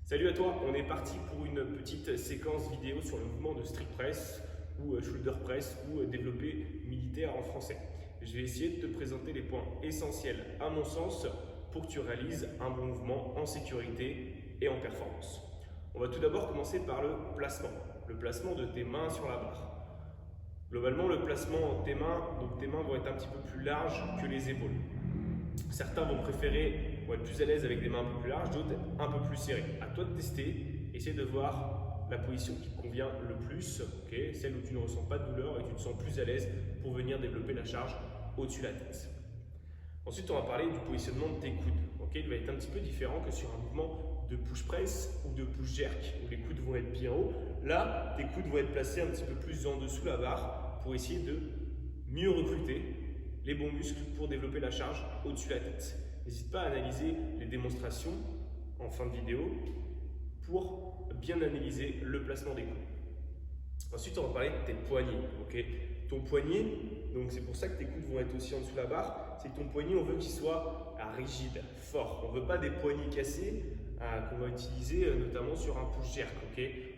Salut à toi, on est parti pour une petite séquence vidéo sur le mouvement de strict press ou shoulder press ou développé militaire en français. Je vais essayer de te présenter les points essentiels à mon sens pour que tu réalises un bon mouvement en sécurité et en performance. On va tout d'abord commencer par le placement de tes mains sur la barre. Globalement, le placement de tes mains vont être un petit peu plus larges que les épaules. Certains vont être plus à l'aise avec des mains un peu plus larges, d'autres un peu plus serrées. À toi de tester, essaie de voir la position qui te convient le plus, celle où tu ne ressens pas de douleur et tu te sens plus à l'aise pour venir développer la charge au-dessus de la tête. Ensuite, on va parler du positionnement de tes coudes. Il va être un petit peu différent que sur un mouvement de push press ou de push jerk où les coudes vont être bien hauts. Là, tes coudes vont être placés un petit peu plus en dessous la barre pour essayer de mieux recruter les bons muscles pour développer la charge au-dessus de la tête. N'hésite pas à analyser les démonstrations en fin de vidéo pour bien analyser le placement des coudes. Ensuite, on va parler de tes poignets. Ton poignet, donc c'est pour ça que tes coudes vont être aussi en dessous de la barre, c'est que ton poignet, on veut qu'il soit rigide, fort. On ne veut pas des poignets cassés qu'on va utiliser notamment sur un push jerk.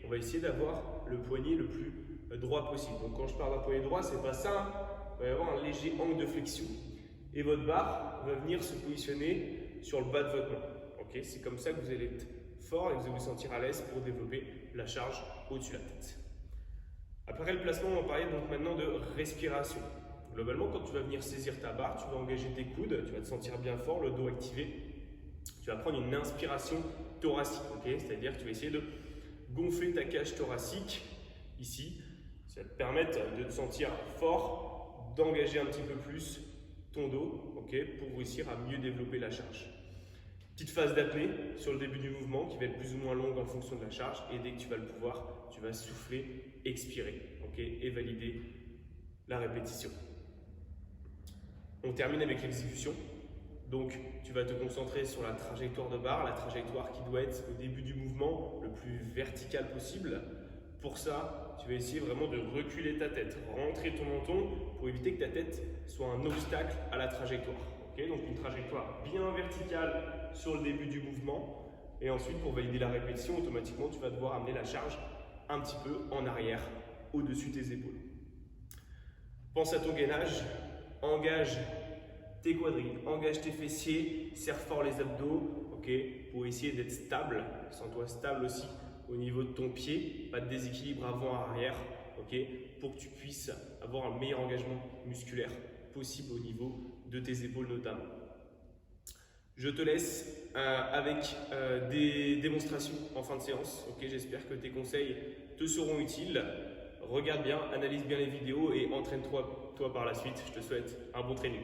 On va essayer d'avoir le poignet le plus droit possible. Donc quand je parle d'un poignet droit, c'est pas ça. Il va y avoir un léger angle de flexion et votre barre va venir se positionner sur le bas de votre main. C'est comme ça que vous allez être fort et que vous allez vous sentir à l'aise pour développer la charge au-dessus de la tête. Après le placement, on va parler donc maintenant de respiration. Globalement, quand tu vas venir saisir ta barre, tu vas engager tes coudes, tu vas te sentir bien fort, le dos activé. Tu vas prendre une inspiration thoracique, c'est-à-dire que tu vas essayer de gonfler ta cage thoracique ici. Ça va te permettre de te sentir fort, d'engager un petit peu plus ton dos pour réussir à mieux développer la charge. Petite phase d'apnée sur le début du mouvement qui va être plus ou moins longue en fonction de la charge et dès que tu vas le pouvoir, tu vas souffler, expirer et valider la répétition. On termine avec l'exécution. Donc tu vas te concentrer sur la trajectoire de barre, la trajectoire qui doit être au début du mouvement le plus vertical possible. Pour ça, tu vas essayer vraiment de reculer ta tête, rentrer ton menton pour éviter que ta tête soit un obstacle à la trajectoire. Donc une trajectoire bien verticale sur le début du mouvement. Et ensuite, pour valider la répétition, automatiquement, tu vas devoir amener la charge un petit peu en arrière, au-dessus de tes épaules. Pense à ton gainage, engage tes quadris, engage tes fessiers, serre fort les abdos, pour essayer d'être stable. Sens-toi stable aussi au niveau de ton pied, pas de déséquilibre avant-arrière, pour que tu puisses avoir un meilleur engagement musculaire possible au niveau de tes épaules notamment. Je te laisse avec des démonstrations en fin de séance. J'espère que tes conseils te seront utiles. Regarde bien, analyse bien les vidéos et entraîne-toi par la suite. Je te souhaite un bon training.